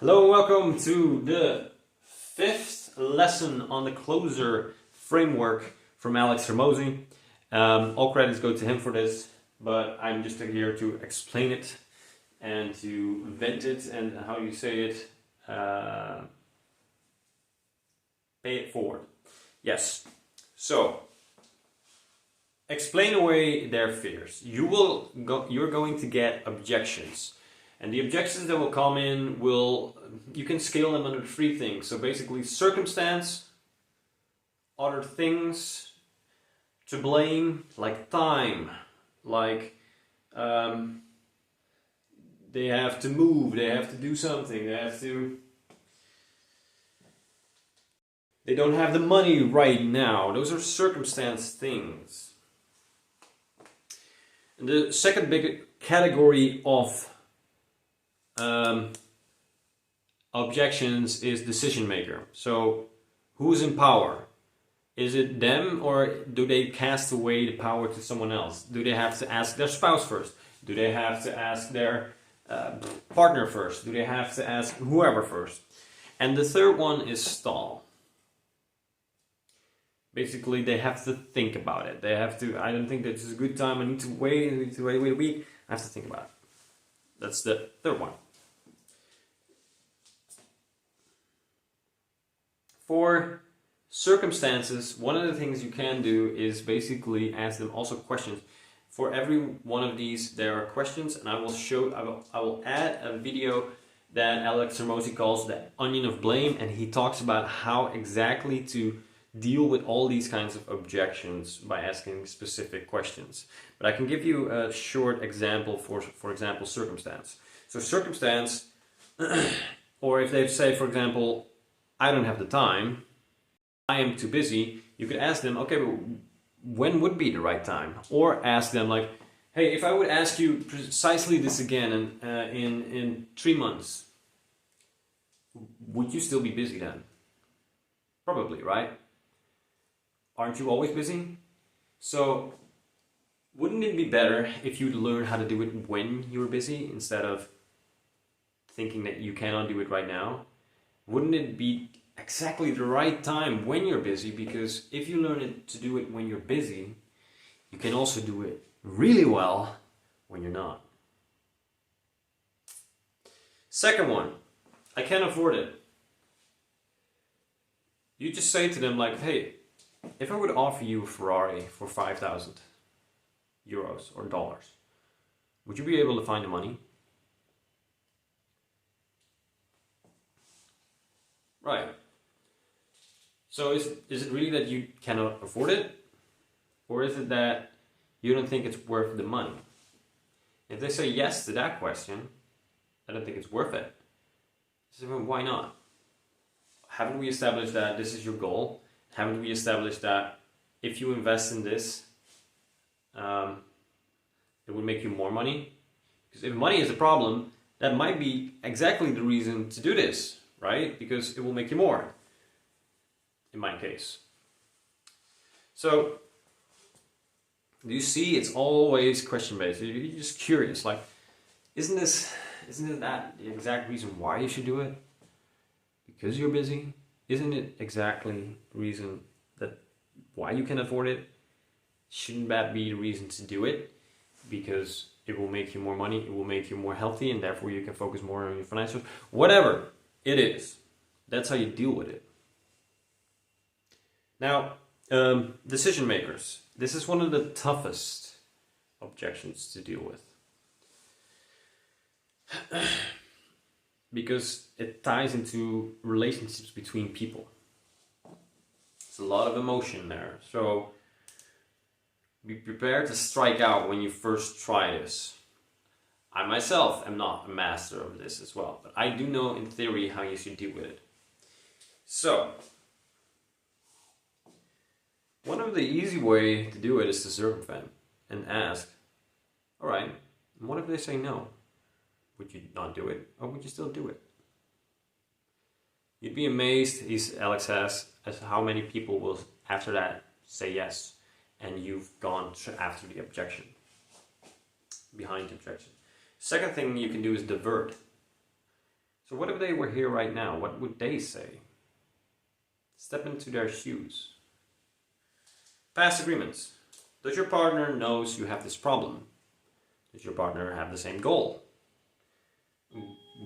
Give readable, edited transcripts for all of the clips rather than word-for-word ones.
Hello and welcome to the fifth lesson on the closer framework from Alex Hormozi. All credits go to him for this, but I'm just here to explain it and to vent it and how you say it, pay it forward. Yes. So, explain away their fears. You're going to get objections. And the objections that will come in you can scale them under three things. So basically circumstance, other things to blame, like time, like they have to move, they have to do something, they don't have the money right now. Those are circumstance things. And the second big category of objections is decision maker. So who's in power? Is it them, or do they cast away the power to someone else? Do they have to ask their spouse first? Do they have to ask their partner first? Do they have to ask whoever first? And the third one is stall. Basically, they have to think about it. They have to, I don't think this is a good time, I need to wait a week. I have to think about it. That's the third one. For circumstances, one of the things you can do is basically ask them also questions. For every one of these, there are questions, and I will add a video that Alex Hormozi calls the onion of blame, and he talks about how exactly to deal with all these kinds of objections by asking specific questions. But I can give you a short example for example, circumstance. So circumstance, or if they say, for example, I don't have the time, I am too busy, you could ask them, okay, but when would be the right time? Or ask them like, hey, if I would ask you precisely this again in 3 months, would you still be busy then? Probably, right? Aren't you always busy? So, wouldn't it be better if you'd learn how to do it when you're busy instead of thinking that you cannot do it right now? Wouldn't it be exactly the right time when you're busy? Because if you learn to do it when you're busy, you can also do it really well when you're not. Second one, I can't afford it. You just say to them like, hey, if I would offer you a Ferrari for 5,000 euros or dollars, would you be able to find the money? Right. So is it really that you cannot afford it? Or is it that you don't think it's worth the money? If they say yes to that question, I don't think it's worth it. So why not? Haven't we established that this is your goal? Haven't we established that if you invest in this, it would make you more money? Because if money is a problem, that might be exactly the reason to do this, right? Because it will make you more, in my case. So, do you see, it's always question-based. You're just curious, like, isn't that the exact reason why you should do it? Because you're busy? Isn't it exactly the reason that why you can afford it? Shouldn't that be the reason to do it? Because it will make you more money, it will make you more healthy, and therefore you can focus more on your financials. Whatever it is, that's how you deal with it. Now, decision makers. This is one of the toughest objections to deal with. Because it ties into relationships between people. There's a lot of emotion there. So be prepared to strike out when you first try this. I myself am not a master of this as well, but I do know in theory how you should deal with it. So, one of the easy way to do it is to circumvent and ask, alright, what if they say no? Would you not do it, or would you still do it? You'd be amazed, Alex says, as how many people will after that say yes, and you've gone after the objection, behind the objection. Second thing you can do is divert. So what if they were here right now? What would they say? Step into their shoes. Past agreements. Does your partner knows you have this problem? Does your partner have the same goal?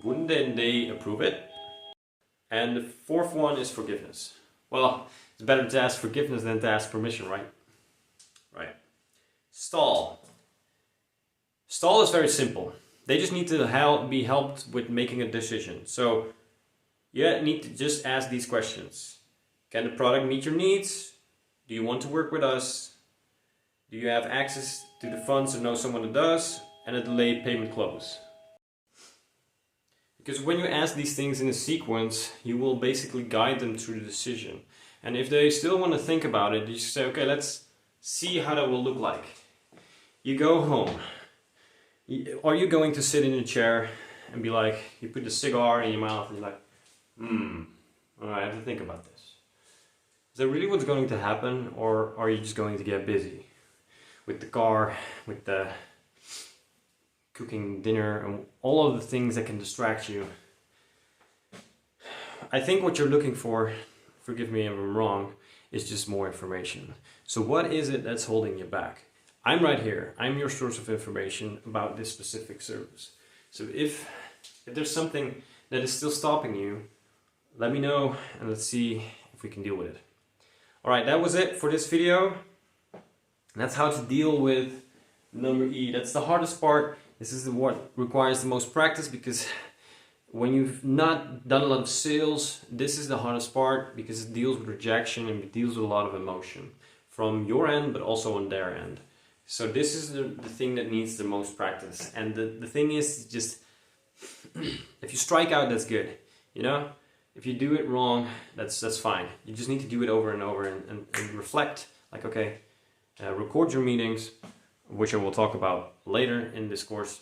Wouldn't then they approve it? And the fourth one is forgiveness. Well, it's better to ask forgiveness than to ask permission, right? Right. Stall. Stall is very simple. They just need to be helped with making a decision. So you need to just ask these questions. Can the product meet your needs? Do you want to work with us? Do you have access to the funds or know someone that does? And a delayed payment clause. Because when you ask these things in a sequence, you will basically guide them through the decision. And if they still want to think about it, you say, okay, let's see how that will look like. You go home. Are you going to sit in a chair and be like, you put the cigar in your mouth and you're like, I have to think about this. Is that really what's going to happen, or are you just going to get busy with the car, with the cooking dinner, and all of the things that can distract you? I think what you're looking for, forgive me if I'm wrong, is just more information. So what is it that's holding you back? I'm right here. I'm your source of information about this specific service. So if there's something that is still stopping you, let me know and let's see if we can deal with it. Alright, that was it for this video. That's how to deal with number E. That's the hardest part. This is what requires the most practice, because when you've not done a lot of sales, this is the hardest part, because it deals with rejection and it deals with a lot of emotion from your end, but also on their end. So this is the thing that needs the most practice. And the thing is just, if you strike out, that's good, you know? If you do it wrong, that's fine. You just need to do it over and over and reflect, like, okay, record your meetings, which I will talk about later in this course,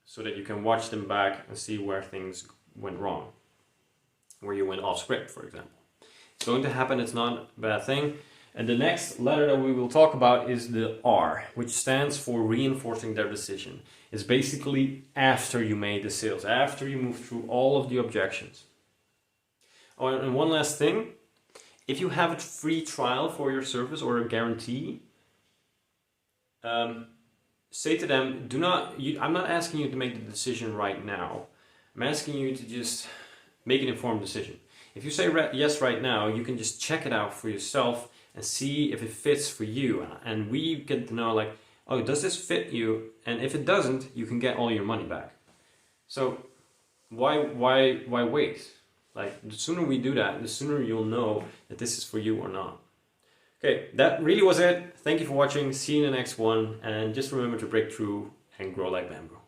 so that you can watch them back and see where things went wrong, where you went off script, for example. It's going to happen, it's not a bad thing. And the next letter that we will talk about is the R, which stands for reinforcing their decision. It's basically after you made the sales, after you move through all of the objections. Oh, and one last thing, if you have a free trial for your service or a guarantee, say to them, I'm not asking you to make the decision right now. I'm asking you to just make an informed decision. If you say yes right now, you can just check it out for yourself and see if it fits for you. And we get to know, like, oh, does this fit you? And if it doesn't, you can get all your money back. So why wait? Like, the sooner we do that, the sooner you'll know that this is for you or not. Okay, that really was it. Thank you for watching. See you in the next one. And just remember to break through and grow like bamboo.